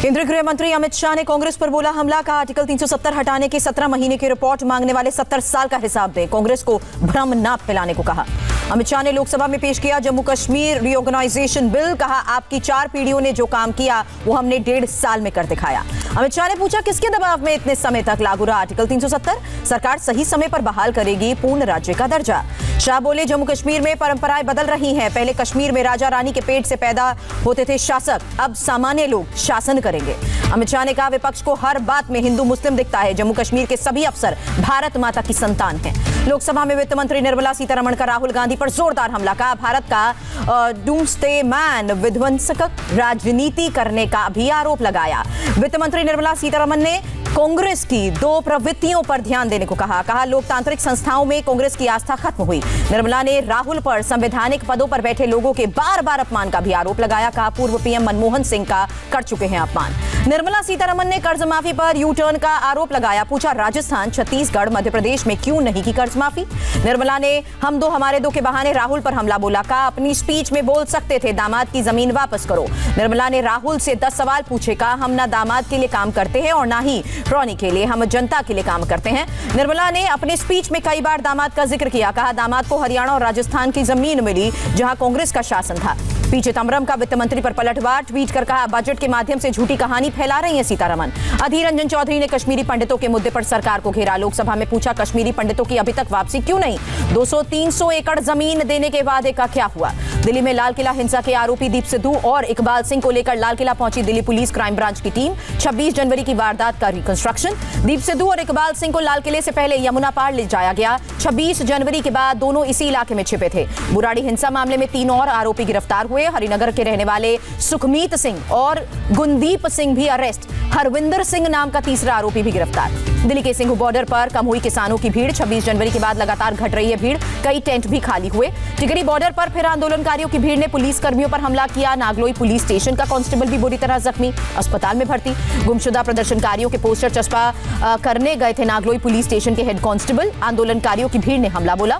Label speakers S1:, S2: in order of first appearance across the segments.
S1: केंद्रीय गृह मंत्री अमित शाह ने कांग्रेस पर बोला हमला का आर्टिकल 370 हटाने की 17 महीने की रिपोर्ट मांगने वाले 70 साल का हिसाब दें। कांग्रेस को भ्रम न फैलाने को कहा। अमित शाह ने लोकसभा में पेश किया जम्मू कश्मीर रीऑर्गेनाइजेशन बिल। कहा आपकी 4 पीढ़ियों ने जो काम किया वो हमने 1.5 साल में कर दिखाया। अमित शाह ने पूछा किसके दबाव में इतने समय तक लागू रहा आर्टिकल 370? सरकार सही समय पर बहाल करेगी पूर्ण राज्य का दर्जा। शाह बोले जम्मू कश्मीर में परंपराएं बदल रही हैं। पहले कश्मीर में राजा रानी के पेट से पैदा होते थे शासक, अब सामान्य लोग शासन करेंगे। अमित शाह ने कहा विपक्ष को हर बात में हिंदू मुस्लिम दिखता है। जम्मू कश्मीर के सभी अफसर भारत माता की संतान हैं। लोकसभा में वित्त मंत्री निर्मला सीतारमण का राहुल गांधी पर जोरदार हमला। कहा भारत का डूम्सडे मैन विध्वंसक राजनीति करने का भी आरोप लगाया। वित्त मंत्री निर्मला सीतारमण ने कांग्रेस की 2 प्रवृत्तियों पर ध्यान देने को कहा लोकतांत्रिक संस्थाओं में कांग्रेस की आस्था खत्म हुई। निर्मला ने राहुल पर संवैधानिक पदों पर बैठे लोगों के बार-बार अपमान का भी आरोप लगाया। कहा पूर्व पीएम मनमोहन सिंह का कर चुके हैं अपमान। निर्मला सीतारमण ने कर्ज माफी पर यू टर्न का आरोप लगाया। पूछा राजस्थान, छत्तीसगढ़, मध्य प्रदेश में क्यों नहीं की कर्ज माफी? निर्मला ने हम दो हमारे दो के बहाने राहुल पर हमला बोला। कहा अपनी स्पीच में बोल सकते थे दामाद की जमीन वापस करो। निर्मला ने राहुल से 10 सवाल पूछे। कहा हम ना दामाद के लिए काम करते हैं और ना ही रौनी के लिए, हम जनता के लिए काम करते हैं। निर्मला ने अपने स्पीच में कई बार दामाद का जिक्र किया। कहा दामाद को हरियाणा और राजस्थान की जमीन मिली जहां कांग्रेस का शासन था। पी चिदंबरम का वित्त मंत्री पर पलटवार। ट्वीट कर कहा बजट के माध्यम से झूठी कहानी फैला रही है सीतारमण। अधीर रंजन चौधरी ने कश्मीरी पंडितों के मुद्दे पर सरकार को घेरा। लोकसभा में पूछा कश्मीरी पंडितों की अभी तक वापसी क्यों नहीं? 200-300 एकड़ जमीन देने के वादे का क्या हुआ? दिल्ली में लाल किला हिंसा के आरोपी दीप सिद्धू और इकबाल सिंह को लेकर लाल किला पहुंची दिल्ली पुलिस क्राइम ब्रांच की टीम। 26 जनवरी की वारदात का रिकंस्ट्रक्शन। दीप सिद्धू और इकबाल सिंह को लाल किले से पहले यमुना पार ले जाया गया। 26 जनवरी के बाद दोनों इसी इलाके में छिपे थे। बुराड़ी हिंसा मामले में 3 और आरोपी गिरफ्तार हुए। हरिनगर के रहने वाले सुखमीत सिंह और गुनदीप सिंह भी अरेस्ट। हरविंदर सिंह नाम का तीसरा आरोपी भी गिरफ्तार। दिल्ली के सिंघू बॉर्डर पर कम हुई किसानों की भीड़। 26 जनवरी के बाद लगातार घट रही है भीड़। कई टेंट भी खाली हुए। टिकरी बॉर्डर पर फिर आंदोलनकारियों की भीड़ ने पुलिस कर्मियों पर हमला किया। नागलोई पुलिस स्टेशन का कांस्टेबल भी बुरी तरह जख्मी, अस्पताल में भर्ती। गुमशुदा प्रदर्शनकारियों के पोस्टर चस्पा करने गए थे नागलोई पुलिस स्टेशन के हेड कांस्टेबल। आंदोलनकारियों की भीड़ ने हमला बोला।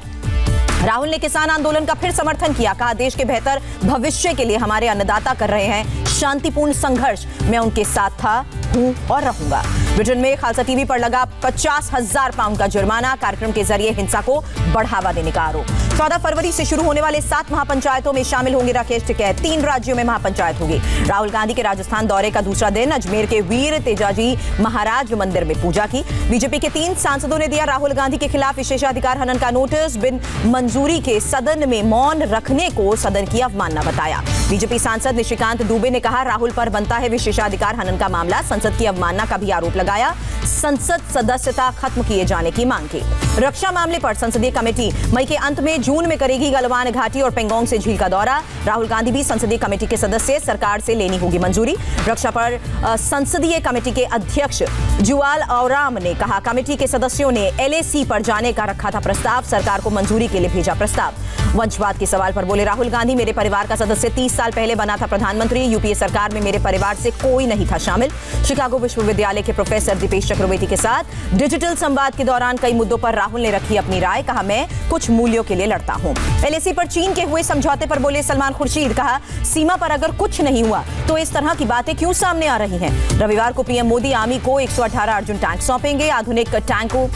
S1: राहुल ने किसान आंदोलन का फिर समर्थन किया। कहा देश के बेहतर भविष्य के लिए हमारे अन्नदाता कर रहे हैं शांतिपूर्ण संघर्ष। मैं उनके साथ था, हूं और रहूंगा। ब्रिटेन में खालसा टीवी पर लगा 50,000 पाउंड का जुर्माना। कार्यक्रम के जरिए हिंसा को बढ़ावा देने का आरोप। 14 फरवरी से शुरू होने वाले 7 महापंचायतों में शामिल होंगे राकेश टिकैत। 3 राज्यों में महापंचायत होगी। राहुल गांधी के राजस्थान दौरे का दूसरा दिन। अजमेर के वीर तेजाजी महाराज मंदिर में पूजा की। बीजेपी के 3 सांसदों ने दिया राहुल गांधी के खिलाफ विशेषाधिकार हनन का नोटिस। बिन मंजूरी के सदन में मौन रखने को सदन की अवमानना बताया। बीजेपी सांसद निशिकांत दुबे ने कहा राहुल पर बनता है विशेषाधिकार हनन का मामला। संसद की अवमानना का भी आरोप लगाया। संसद सदस्यता खत्म किए जाने की मांग की। रक्षा मामले पर संसदीय कमेटी मई के अंत में जून में करेगी गलवान घाटी और पेंगोंग से झील का दौरा। राहुल गांधी भी संसदीय कमेटी के सदस्य, सरकार से लेनी होगी मंजूरी। रक्षा पर संसदीय कमेटी के अध्यक्ष जुवाल ओराम ने कहा कमेटी के सदस्यों ने LAC पर जाने का रखा था प्रस्ताव, सरकार को मंजूरी के लिए भेजा प्रस्ताव। वंशवाद के सवाल पर बोले राहुल गांधी मेरे परिवार का सदस्य 30 साल पहले बना था प्रधानमंत्री। यूपीए सरकार में मेरे परिवार से कोई नहीं था शामिल। शिकागो विश्वविद्यालय के प्रोफेसर दीपेश चक्रवर्ती के साथ डिजिटल संवाद के दौरान कई मुद्दों पर राहुल ने रखी अपनी राय। कहा मैं कुछ मूल्यों के लिए लड़ता हूं। LAC पर चीन के हुए समझौते पर बोले सलमान खुर्शीद। कहा सीमा पर अगर कुछ नहीं हुआ तो इस तरह की बातें क्यों सामने आ रही हैं? रविवार को पीएम मोदी आर्मी को 118 अर्जुन टैंक सौंपेंगे। आधुनिक टैंकों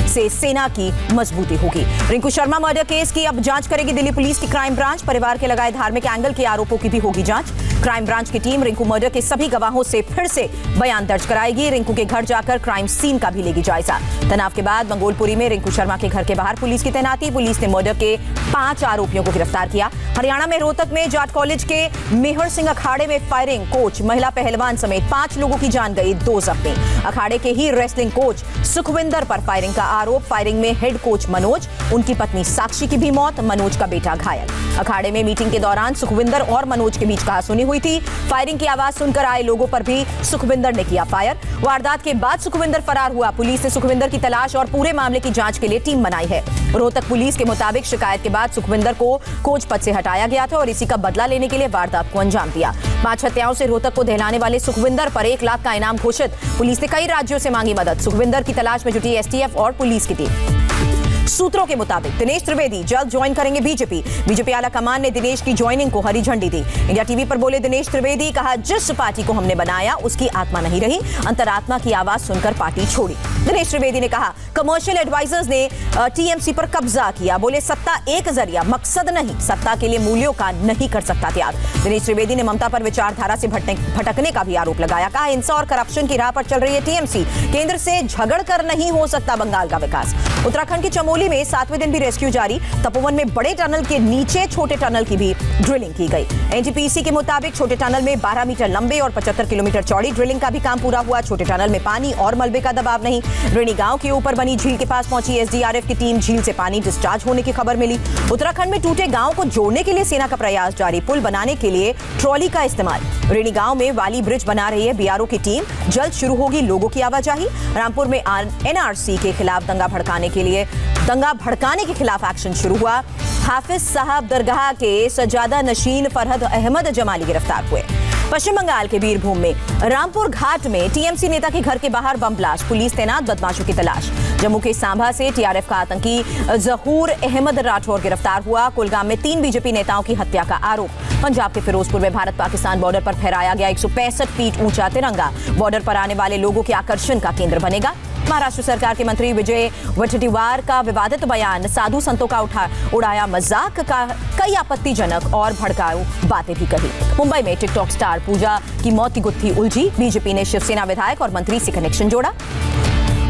S1: से सेना की मजबूती होगी। रिंकू शर्मा मर्डर केस की अब जांच करेगी दिल्ली पुलिस की क्राइम ब्रांच। परिवार के लगाए धार्मिक एंगल के आरोपों की भी होगी जांच। क्राइम ब्रांच की टीम रिंकू मर्डर के सभी गवाहों से फिर से बयान दर्ज कराएगी। रिंकू के घर जाकर क्राइम सीन का भी लेगी जायजा। तनाव के बाद मंगोलपुरी में रिंकू शर्मा के घर के बाहर पुलिस की तैनाती। पुलिस ने मर्डर के 5 आरोपियों को गिरफ्तार किया। हरियाणा में रोहतक में जाट कॉलेज के मेहर सिंह अखाड़े में फायरिंग। कोच, महिला पहलवान समेत 5 लोगों की जान गई, 2 जख्मी। अखाड़े के ही रेसलिंग कोच सुखविंदर पर फायरिंग का आरोप। फायरिंग में हेड कोच मनोज, उनकी पत्नी साक्षी की भी मौत, मनोज का बेटा घायल। अखाड़े में मीटिंग के दौरान सुखविंदर और मनोज के बीच कहासुनी हुई थी। फायरिंग की आवाज सुनकर आए लोगों पर भी सुखविंदर ने किया फायर। वारदात के बाद सुखविंदर फरार हुआ। पुलिस ने सुखविंदर की तलाश और पूरे मामले की जांच के लिए टीम बनाई है। रोहतक पुलिस के मुताबिक शिकायत के बाद सुखविंदर को कोच पद से हटाया गया था और इसी का बदला लेने के लिए वारदात को अंजाम दिया। 5 हत्याओं से रोहतक को दहलाने वाले सुखविंदर पर 1 लाख का इनाम घोषित। पुलिस ने कई राज्यों से मांगी मदद। सुखविंदर की तलाश में जुटी STF और पुलिस की टीम। सूत्रों के मुताबिक दिनेश त्रिवेदी जल्द ज्वाइन करेंगे बीजेपी आला कमान ने दिनेश की ज्वाइनिंग को हरी झंडी दी। इंडिया टीवी पर बोले दिनेश त्रिवेदी, कहा जिस पार्टी को हमने बनाया उसकी आत्मा नहीं रही, अंतरात्मा की आवाज सुनकर पार्टी छोड़ी। दिनेश त्रिवेदी ने कहा कमर्शियल एडवाइजर्स ने टीएमसी पर कब्जा किया। बोले सत्ता एक जरिया, मकसद नहीं, सत्ता के लिए मूल्यों का नहीं कर सकता त्याग। दिनेश त्रिवेदी ने ममता पर विचारधारा से भटकने का भी आरोप लगाया। कहा हिंसा और करप्शन की राह पर चल रही है टीएमसी, केंद्र से झगड़ कर नहीं हो सकता बंगाल का विकास। उत्तराखंड के चमोली में 7वें दिन भी रेस्क्यू जारी। तपोवन में बड़े टनल के नीचे छोटे टनल की भी ड्रिलिंग की गई। एनटीपीसी के मुताबिक छोटे टनल में 12 मीटर लंबे और 75 किलोमीटर चौड़ी ड्रिलिंग का भी काम पूरा हुआ। छोटे टनल में पानी और मलबे का दबाव नहीं। रेणी गांव के ऊपर बनी झील के पास पहुंची एसडीआरएफ की टीम, झील से पानी डिस्चार्ज होने की खबर मिली। उत्तराखंड में टूटे गांव को जोड़ने के लिए सेना का प्रयास जारी। पुल बनाने के लिए ट्रॉली का इस्तेमाल। रेणी गांव में वाली ब्रिज बना रही है बीआरओ की टीम, जल्द शुरू होगी लोगों की आवाजाही। रामपुर में एनआरसी के खिलाफ दंगा भड़काने के खिलाफ एक्शन शुरू हुआ। हाफिज साहब दरगाह के सजादा नशीन फरहद अहमद जमाली गिरफ्तार हुए। पश्चिम बंगाल के बीरभूम में रामपुर घाट में टीएमसी नेता के घर के बाहर बम ब्लास्ट, पुलिस तैनात, बदमाशों की तलाश। जम्मू के सांभा से टीआरएफ का आतंकी जहूर अहमद राठौर गिरफ्तार हुआ। कुलगाम में 3 बीजेपी नेताओं की हत्या का आरोप। पंजाब के फिरोजपुर में भारत पाकिस्तान बॉर्डर पर फहराया गया 165 फीट ऊंचा तिरंगा, बॉर्डर पर आने वाले लोगों के आकर्षण का केंद्र बनेगा। महाराष्ट्र सरकार के मंत्री विजय वडेट्टीवार का विवादित बयान, साधु संतों का उड़ाया मजाक, का कई आपत्तिजनक और भड़काऊ बातें भी कही। मुंबई में टिकटॉक स्टार पूजा की मौत की गुत्थी उलझी। बीजेपी ने शिवसेना विधायक और मंत्री से कनेक्शन जोड़ा।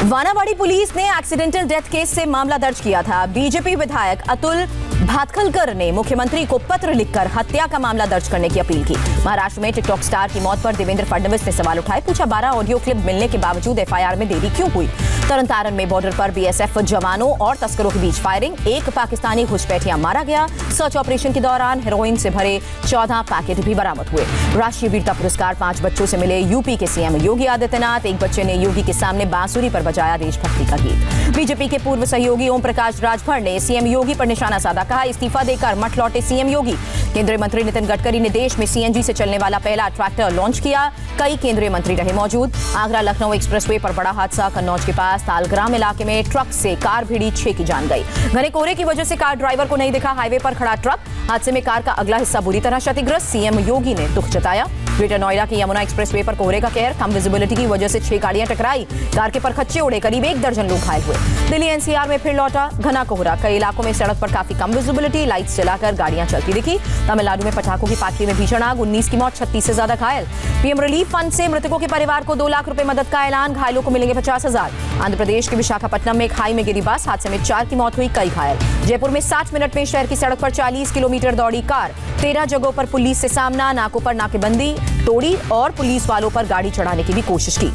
S1: वानावाड़ी पुलिस ने एक्सीडेंटल डेथ केस से मामला दर्ज किया था। बीजेपी विधायक अतुल भातखलकर ने मुख्यमंत्री को पत्र लिखकर हत्या का मामला दर्ज करने की अपील की। महाराष्ट्र में टिकटॉक स्टार की मौत पर देवेंद्र फडणवीस ने सवाल उठाए। पूछा 12 ऑडियो क्लिप मिलने के बावजूद एफआईआर में देरी क्यों हुई। तरनतारन में बॉर्डर पर बीएसएफ जवानों और तस्करों के बीच फायरिंग, एक पाकिस्तानी घुसपैठिया मारा गया। सर्च ऑपरेशन के दौरान हेरोइन से भरे 14 पैकेट भी बरामद हुए। राष्ट्रीय वीरता पुरस्कार 5 बच्चों से मिले यूपी के सीएम योगी आदित्यनाथ। एक बच्चे ने योगी के सामने बांसुरी पर बजाया देशभक्ति का गीत। बीजेपी के पूर्व सहयोगी ओम प्रकाश राजभर ने सीएम योगी पर निशाना साधा। कहा इस्तीफा देकर मठ लौटे सीएम योगी। केंद्रीय मंत्री नितिन गडकरी ने देश में सीएनजी से चलने वाला पहला ट्रैक्टर लॉन्च किया। कई केंद्रीय मंत्री रहे मौजूद। आगरा लखनऊ एक्सप्रेसवे पर बड़ा हादसा, कन्नौज के पास तालग्राम इलाके में ट्रक से कार भिड़ी, 6 की जान गई। घने कोहरे की वजह से कार ड्राइवर को नहीं दिखा हाईवे पर खड़ा ट्रक। हादसे में कार का अगला हिस्सा बुरी तरह क्षतिग्रस्त। सीएम योगी ने दुख जताया। ग्रेटर नोएडा की यमुना एक्सप्रेसवे पर कोहरे का कहर, कम विजिबिलिटी की वजह से 6 गाड़ियां टकराई, कार के परखच्चे उड़े, करीब 1 दर्जन लोग घायल हुए। दिल्ली एनसीआर में फिर लौटा घना कोहरा, कई इलाकों में सड़क पर काफी कम विजिबिलिटी, लाइट्स जलाकर गाड़ियां चलती दिखी। तमिलनाडु में पटाखों की फैक्ट्री में भीषण आग, 19 की मौत, 36 से ज्यादा घायल। पीएम रिलीफ फंड से मृतकों के परिवार को 2 लाख रुपए मदद का ऐलान, घायलों को मिलेंगे 50,000। आंध्र प्रदेश के विशाखापट्टनम में खाई में गिरी बस, हादसे में 4 की मौत हुई, कई घायल। जयपुर में 60 मिनट में शहर की सड़क पर 40 किलोमीटर दौड़ी कार, 13 जगहों पर पुलिस से सामना, नाकों पर नाकेबंदी तोड़ी और पुलिस वालों पर गाड़ी चढ़ाने की भी कोशिश की।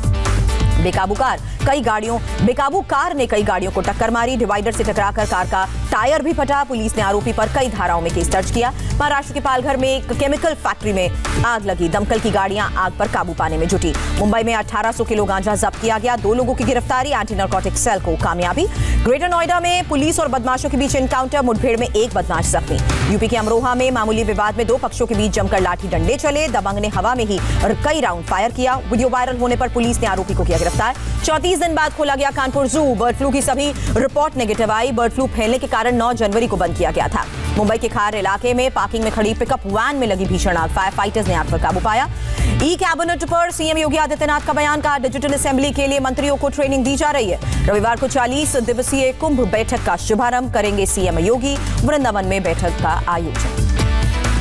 S1: बेकाबू कार ने कई गाड़ियों को टक्कर मारी, डिवाइडर से टकराकर कार का टायर भी फटा। पुलिस ने आरोपी पर कई धाराओं में केस दर्ज किया। महाराष्ट्र के पालघर में एक केमिकल फैक्ट्री में आग लगी, दमकल की गाड़ियां आग पर काबू पाने में जुटी। मुंबई में 1800 किलो गांजा जब्त किया गया, 2 लोगों की गिरफ्तारी, एंटी नारकोटिक सेल को कामयाबी। ग्रेटर नोएडा में पुलिस और बदमाशों के बीच एनकाउंटर, मुठभेड़ में 1 बदमाश जख्मी। यूपी के अमरोहा में मामूली विवाद में 2 पक्षों के बीच जमकर लाठी डंडे चले, दबंग ने हवा में ही कई राउंड फायर किया। वीडियो वायरल होने पर पुलिस ने आरोपी को किया गिरफ्तार। 34 दिन बाद खोला गया कानपुर जू, बर्ड फ्लू की सभी रिपोर्ट नेगेटिव आई। बर्ड फ्लू फैलने के कारण 9 जनवरी को बंद किया गया था। मुंबई के खार इलाके में पार्किंग में खड़ी पिकअप वैन में लगी भीषण आग, फायर फाइटर्स ने आग पर काबू पाया। ई कैबिनेट पर सीएम योगी आदित्यनाथ का बयान, कहा डिजिटल असेंबली के लिए मंत्रियों को ट्रेनिंग दी जा रही है। रविवार को 40 दिवसीय कुंभ बैठक का शुभारंभ करेंगे सीएम योगी, वृंदावन में बैठक का आयोजन।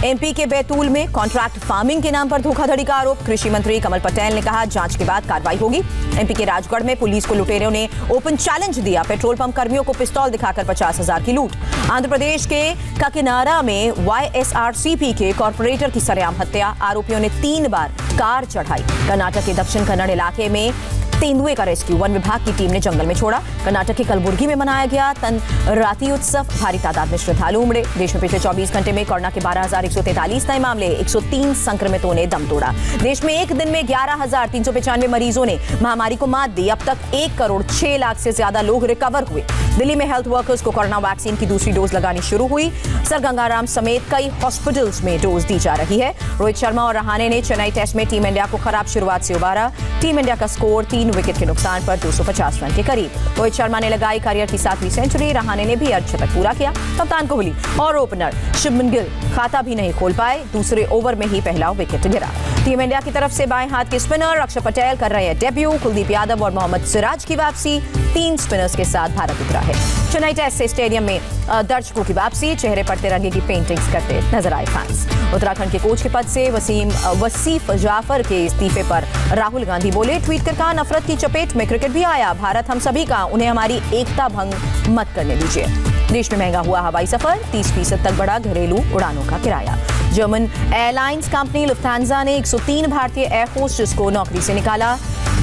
S1: एमपी के बैतूल में कॉन्ट्रैक्ट फार्मिंग के नाम पर धोखाधड़ी का आरोप, कृषि मंत्री कमल पटेल ने कहा जांच के बाद कार्रवाई होगी। एमपी के राजगढ़ में पुलिस को लुटेरों ने ओपन चैलेंज दिया, पेट्रोल पंप कर्मियों को पिस्तौल दिखाकर 50,000 की लूट। आंध्र प्रदेश के काकीनाडा में वाईएसआरसीपी के कॉर्पोरेटर की सरेआम हत्या, आरोपियों ने 3 बार कार चढ़ाई। कर्नाटक के दक्षिण कन्नड़ इलाके में तेंदुए का रेस्क्यू वन विभाग की टीम ने जंगल में छोड़ा। कर्नाटक के कलबुर्गी में मनाया गया तनराती उत्सव, भारी तादाद में श्रद्धालु उमड़े। देश में पिछले 24 घंटे में कोरोना के 12,143 नए मामले, 103 संक्रमितों ने दम तोड़ा। देश में एक दिन में 11,395 मरीजों ने महामारी को मात दी। अब तक 1 करोड़ 6 लाख से ज्यादा लोग रिकवर हुए। दिल्ली में हेल्थ वर्कर्स को कोरोना वैक्सीन की दूसरी डोज लगानी शुरू हुई। सर गंगाराम समेत कई हॉस्पिटल्स में डोज दी जा रही है। रोहित शर्मा और रहाणे ने चेन्नई टेस्ट में टीम इंडिया को खराब शुरुआत से उबारा। टीम इंडिया का स्कोर 3 3 विकेट के नुकसान पर 250 रन के करीब। रोहित शर्मा ने लगाई करियर की 7वीं सेंचुरी, रहाणे ने भी अर्धशतक पूरा किया। कप्तान कोहली और ओपनर शुभमन गिल खाता भी नहीं खोल पाए, दूसरे ओवर में ही पहला विकेट गिरा। टीम इंडिया की तरफ से बाएं हाथ के स्पिनर अक्षर पटेल कर रहे हैं डेब्यू। कुलदीप यादव और मोहम्मद सिराज की वापसी, 3 स्पिनर्स के साथ भारत उतरा है। चेन्नई टेस्ट से स्टेडियम में दर्शकों की वापसी, चेहरे पर तिरंगे की पेंटिंग्स करते नजर आए फैंस। उत्तराखंड के कोच के पद से वसीफ जाफर के इस्तीफे पर राहुल गांधी बोले, ट्वीट कर कहा, नफरत की चपेट में क्रिकेट भी आया, भारत हम सभी का, उन्हें हमारी एकता भंग मत करने दीजिए। देश में महंगा हुआ हवाई सफर, 30% तक बढ़ा घरेलू उड़ानों का किराया। जर्मन एयरलाइंस कंपनी लुफ्थांजा ने 103 भारतीय एयर होस्टेस को नौकरी से निकाला।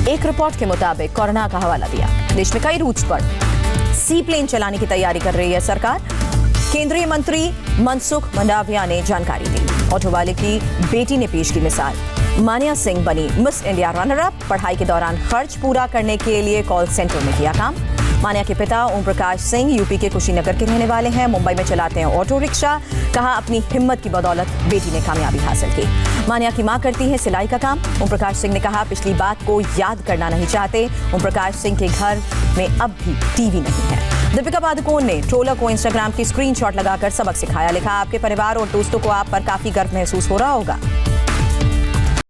S1: एक रिपोर्ट के मुताबिक कोरोना का हवाला दिया। देश में कई रूट्स पर सी प्लेन चलाने की तैयारी कर रही है सरकार। केंद्रीय मंत्री मनसुख मंडाविया ने जानकारी दी। ऑटो वाले की बेटी ने पेश की मिसाल। मानिया सिंह बनी मिस इंडिया रनर अप, पढ़ाई के दौरान खर्च पूरा करने के लिए कॉल सेंटर में किया काम। मानिया के पिता ओम प्रकाश सिंह यूपी के कुशीनगर के रहने वाले हैं, मुंबई में चलाते हैं ऑटो रिक्शा। कहा, अपनी हिम्मत की बदौलत बेटी ने कामयाबी हासिल की। मानिया की मां करती है सिलाई का काम। ओम प्रकाश सिंह ने कहा, पिछली बात को याद करना नहीं चाहते। ओम प्रकाश सिंह के घर में अब भी टीवी नहीं है। दीपिका पादुकोण ने ट्रोलर को इंस्टाग्राम की स्क्रीनशॉट लगाकर सबक सिखाया। लिखा, आपके परिवार और दोस्तों को आप पर काफी गर्व महसूस हो रहा होगा।